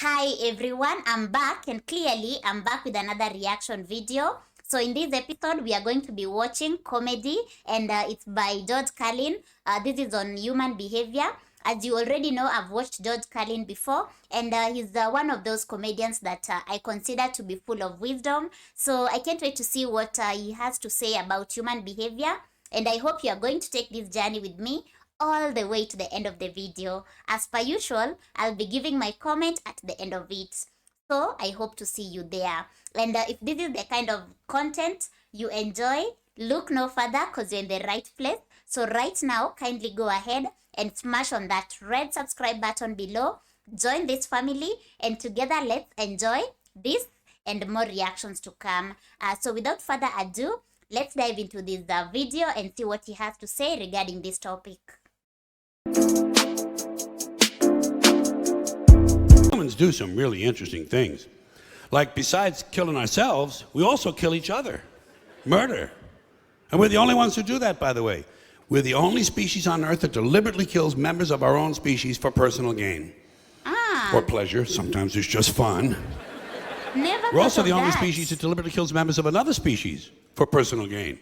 Hi everyone, I'm back and clearly I'm back with another reaction video. So in this episode, we are going to be watching comedy and it's by George Carlin. This is on human behavior. As you already know, I've watched George Carlin before and he's one of those comedians that I consider to be full of wisdom. So I can't wait to see what he has to say about human behavior. And I hope you are going to take this journey with me all the way to the end of the video. As per usual, I'll be giving my comment at the end of it. So I hope to see you there. And if this is the kind of content you enjoy, look no further because you're in the right place. So right now, kindly go ahead and smash on that red subscribe button below. Join this family and together let's enjoy this and more reactions to come. So without further ado, let's dive into this video and see what he has to say regarding this topic. Humans do some really interesting things. Like, besides killing ourselves, we also kill each other. Murder. And we're the only ones who do that, by the way. We're the only species on Earth that deliberately kills members of our own species for personal gain. Or pleasure. Sometimes it's just fun. We're also the only species that deliberately kills members of another species for personal gain.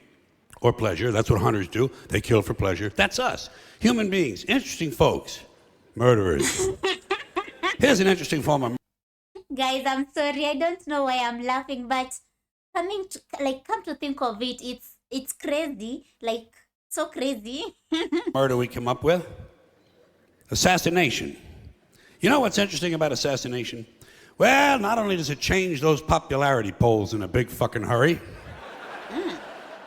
Or pleasure. That's what hunters do. They kill for pleasure. That's us. Human beings. Interesting folks. Murderers. Here's an interesting form of... Guys, I'm sorry. I don't know why I'm laughing, but come to think of it, it's crazy. Like, so crazy. murder we come up with. Assassination. You know what's interesting about assassination? Well, not only does it change those popularity polls in a big fucking hurry,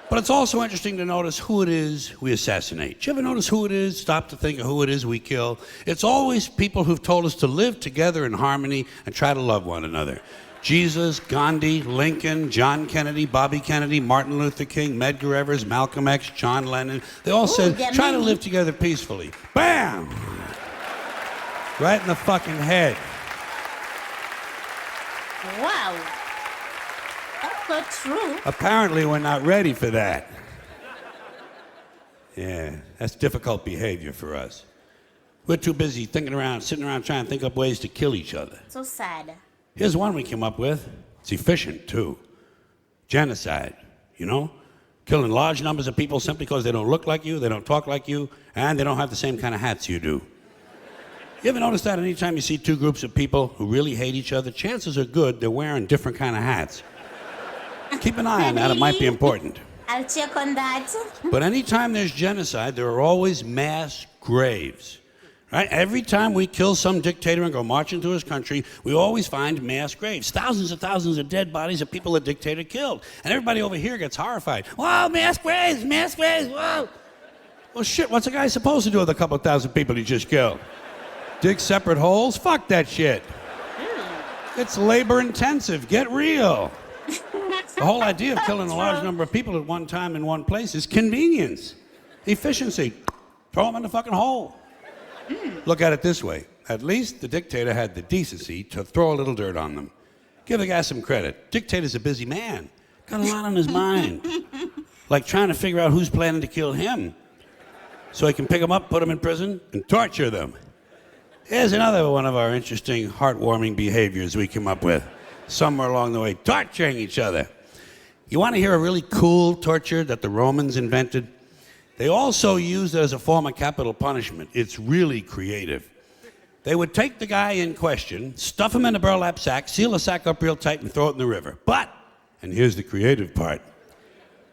but it's also interesting to notice who it is we assassinate. Do you ever notice who it is? Stop to think of who it is we kill. It's always people who've told us to live together in harmony and try to love one another. Jesus, Gandhi, Lincoln, John Kennedy, Bobby Kennedy, Martin Luther King, Medgar Evers, Malcolm X, John Lennon. They all said, try to live together peacefully. Bam! Right in the fucking head. Wow. That's so true. Apparently, we're not ready for that. Yeah, that's difficult behavior for us. We're too busy sitting around trying to think up ways to kill each other. So sad. Here's one we came up with. It's efficient, too. Genocide, you know? Killing large numbers of people simply because they don't look like you, they don't talk like you, and they don't have the same kind of hats you do. You ever notice that anytime you see two groups of people who really hate each other, chances are good they're wearing different kind of hats. Keep an eye on that, it might be important. I'll check on that. But anytime there's genocide, there are always mass graves. Right? Every time we kill some dictator and go marching through his country, we always find mass graves. Thousands and thousands of dead bodies of people the dictator killed. And everybody over here gets horrified. Wow, mass graves, whoa. Well, shit, what's a guy supposed to do with a couple thousand people he just killed? Dig separate holes? Fuck that shit. It's labor intensive. Get real. The whole idea of killing a large number of people at one time in one place is convenience, efficiency. Throw them in the fucking hole. Look at it this way. At least the dictator had the decency to throw a little dirt on them. Give the guy some credit. Dictator's a busy man. Got a lot on his mind. Like trying to figure out who's planning to kill him. So he can pick them up, put them in prison, and torture them. Here's another one of our interesting, heartwarming behaviors we come up with. Somewhere along the way, torturing each other. You want to hear a really cool torture that the Romans invented? They also used it as a form of capital punishment. It's really creative. They would take the guy in question, stuff him in a burlap sack, seal the sack up real tight, and throw it in the river. But, and here's the creative part,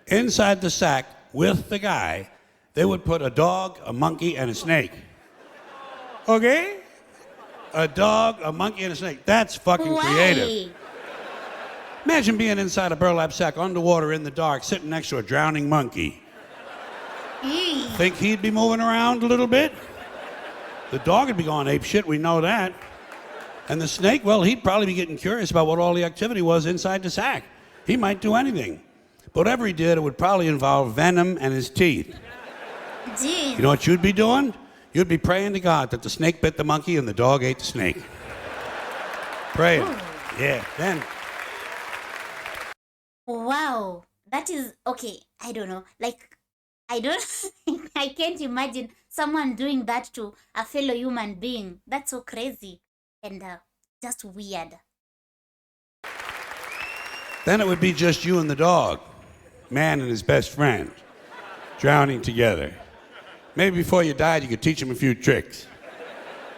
inside the sack with the guy, they would put a dog, a monkey, and a snake. Okay? A dog, a monkey, and a snake. That's fucking creative. Imagine being inside a burlap sack underwater in the dark, sitting next to a drowning monkey. Think he'd be moving around a little bit? The dog would be going ape shit, we know that. And the snake, well, he'd probably be getting curious about what all the activity was inside the sack. He might do anything. But whatever he did, it would probably involve venom and his teeth. Jeez. You know what you'd be doing? You'd be praying to God that the snake bit the monkey and the dog ate the snake. Praying. Yeah, then. Wow. That is, okay, I don't know. Like, I can't imagine someone doing that to a fellow human being. That's so crazy. And just weird. Then it would be just you and the dog, man and his best friend, drowning together. Maybe before you died, you could teach him a few tricks.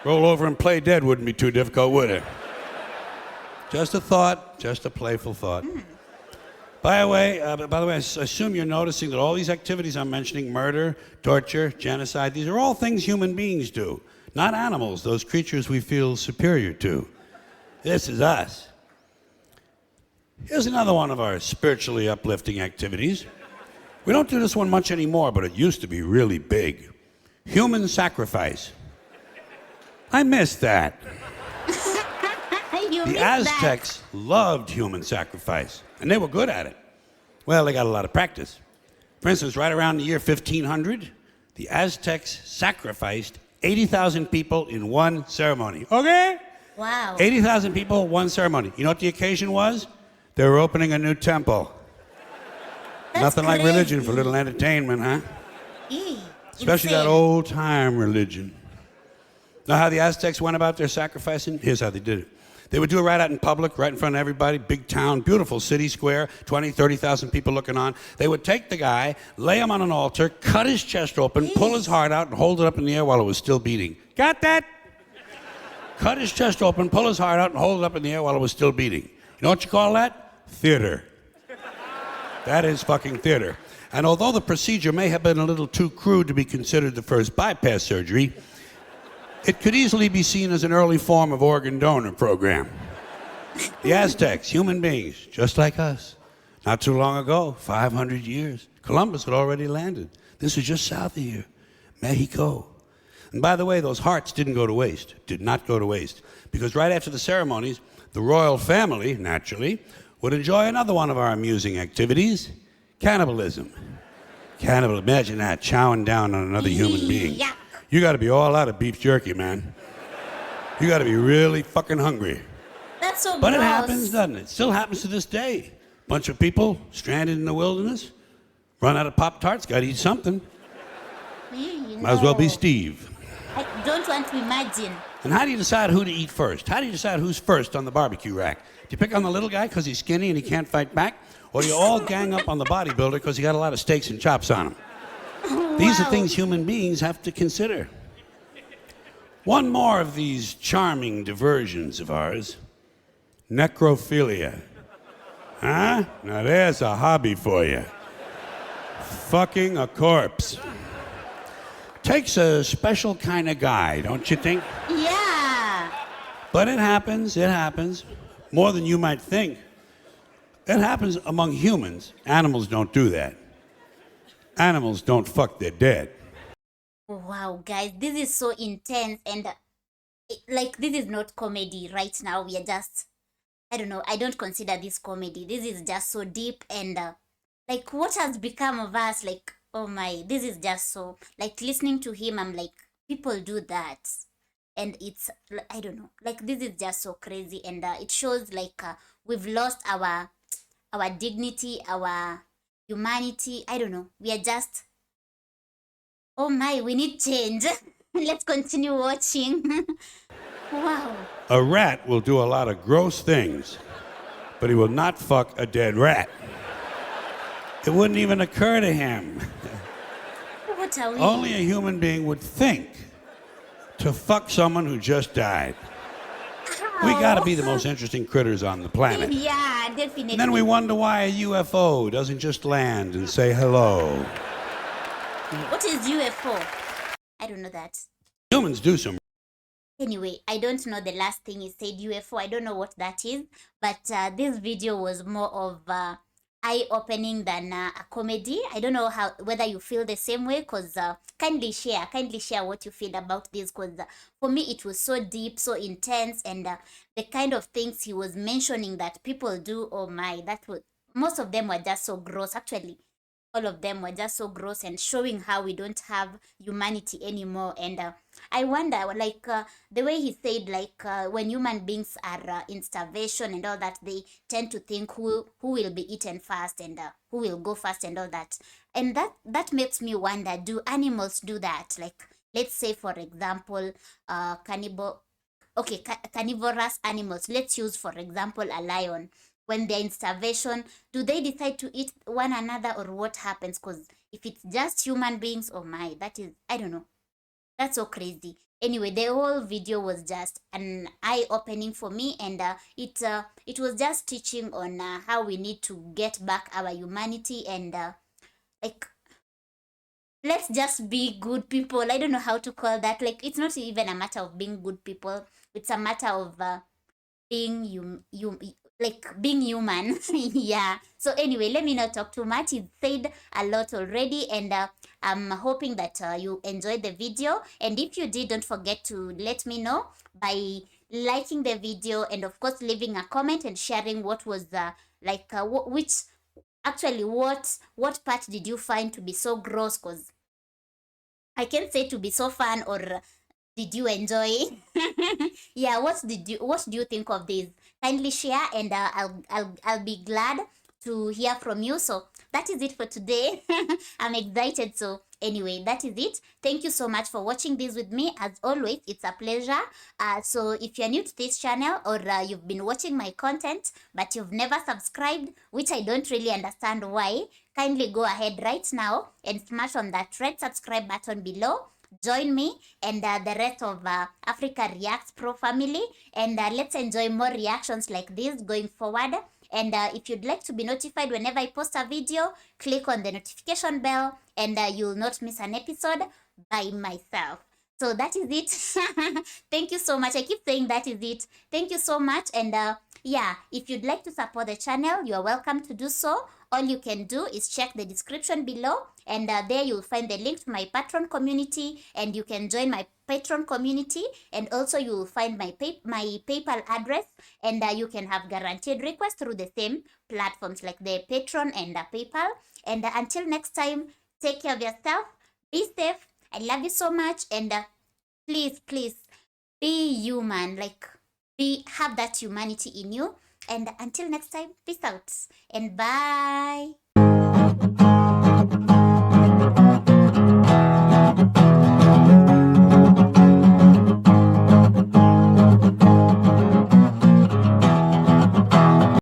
Roll over and play dead wouldn't be too difficult, would it? Just a thought, just a playful thought. By the way, I assume you're noticing that all these activities I'm mentioning, murder, torture, genocide, these are all things human beings do, not animals, those creatures we feel superior to. This is us. Here's another one of our spiritually uplifting activities. We don't do this one much anymore, but it used to be really big. Human sacrifice. I miss that. You The missed that. Aztecs loved human sacrifice, and they were good at it. Well, they got a lot of practice. For instance, right around the year 1500, the Aztecs sacrificed 80,000 people in one ceremony. Okay? Wow. 80,000 people, one ceremony. You know what the occasion was? They were opening a new temple. That's Nothing like crazy. religion for a little entertainment, huh? Eee, Especially that insane. old-time religion. Know how the Aztecs went about their sacrificing? Here's how they did it. They would do it right out in public, right in front of everybody, big town, beautiful city square, 20, 30,000 people looking on. They would take the guy, lay him on an altar, cut his chest open, pull his heart out, and hold it up in the air while it was still beating. Got that? Cut his chest open, pull his heart out, and hold it up in the air while it was still beating. You know what you call that? Theater. That is fucking theater. And although the procedure may have been a little too crude to be considered the first bypass surgery, it could easily be seen as an early form of organ donor program. The Aztecs, human beings, just like us. Not too long ago, 500 years, Columbus had already landed. This was just south of here, Mexico. And by the way, those hearts didn't go to waste, did not go to waste. Because right after the ceremonies, the royal family, naturally, would enjoy another one of our amusing activities, cannibalism. Imagine that, chowing down on another human being. Yeah. You got to be all out of beef jerky, man. You got to be really fucking hungry. That's so But gross. it happens, doesn't it? It still happens to this day. Bunch of people stranded in the wilderness, run out of Pop-Tarts, got to eat something. Might as well be No. Steve. I don't want to imagine. And how do you decide who to eat first? How do you decide who's first on the barbecue rack? Do you pick on the little guy because he's skinny and he can't fight back? Or do you all gang up on the bodybuilder because he got a lot of steaks and chops on him? These are Wow. things human beings have to consider. One more of these charming diversions of ours, necrophilia. Huh? Now there's a hobby for you. Fucking a corpse. Takes a special kind of guy, don't you think? Yeah. But it happens, more than you might think. It happens among humans. Animals don't do that. Animals don't fuck their dead. Wow, guys, this is so intense and this is not comedy right now. We are just, I don't know, I don't consider this comedy. This is just so deep and what has become of us? Like, oh my, this is just so, listening to him, I'm like, people do that. And it's, I don't know, this is just so crazy. And it shows we've lost our dignity, our humanity. I don't know. We are just, oh my, we need change. Let's continue watching. Wow. A rat will do a lot of gross things, but he will not fuck a dead rat. It wouldn't even occur to him. What are we? Only a human being would think to fuck someone who just died. We gotta be the most interesting critters on the planet. Yeah, definitely. And then we wonder why a UFO doesn't just land and say hello. What is UFO? I don't know that. Humans do some. Anyway, I don't know the last thing he said, UFO. I don't know what that is. But this video was more of eye-opening than a comedy. I don't know whether you feel the same way, because kindly share what you feel about this, because for me it was so deep, so intense, and the kind of things he was mentioning that people do, oh my, most of them were just so gross. Actually, all of them were just so gross and showing how we don't have humanity anymore. And I wonder, the way he said, when human beings are in starvation and all that, they tend to think who will be eaten first and who will go first and all that. And that makes me wonder, do animals do that? Let's say, for example, cannibal. okay, carnivorous animals, let's use for example a lion, when they're in starvation, do they decide to eat one another, or what happens? Because if it's just human beings, oh my, that is, I don't know, that's so crazy. Anyway, the whole video was just an eye opening for me, and it was just teaching on how we need to get back our humanity, and like, let's just be good people. I don't know how to call that. Like, it's not even a matter of being good people, it's a matter of being like being human. Yeah, so anyway, let me not talk too much. He said a lot already, and I'm hoping that you enjoyed the video, and if you did, don't forget to let me know by liking the video, and of course leaving a comment and sharing what was which actually what part did you find to be so gross, because I can say to be so fun, or did you enjoy? Yeah, what do you think of this? Kindly share, and I'll be glad to hear from you. So that is it for today. I'm excited. So anyway, that is it. Thank you so much for watching this with me. As always, it's a pleasure. So if you're new to this channel, or you've been watching my content but you've never subscribed, which I don't really understand why, kindly go ahead right now and smash on that red subscribe button below. Join me and the rest of Africa Reacts Pro family, and let's enjoy more reactions like this going forward. And if you'd like to be notified whenever I post a video, click on the notification bell, and you'll not miss an episode by myself. So that is it. Thank you so much. I keep saying that is it. Thank you so much. And yeah, if you'd like to support the channel, you're welcome to do so. All you can do is check the description below, and there you'll find the link to my Patreon community, and you can join my Patreon community, and also you'll find my PayPal address, and you can have guaranteed requests through the same platforms like the Patreon and PayPal. And until next time, take care of yourself, be safe, I love you so much, and please, please be human, like have that humanity in you. And until next time, peace out and bye.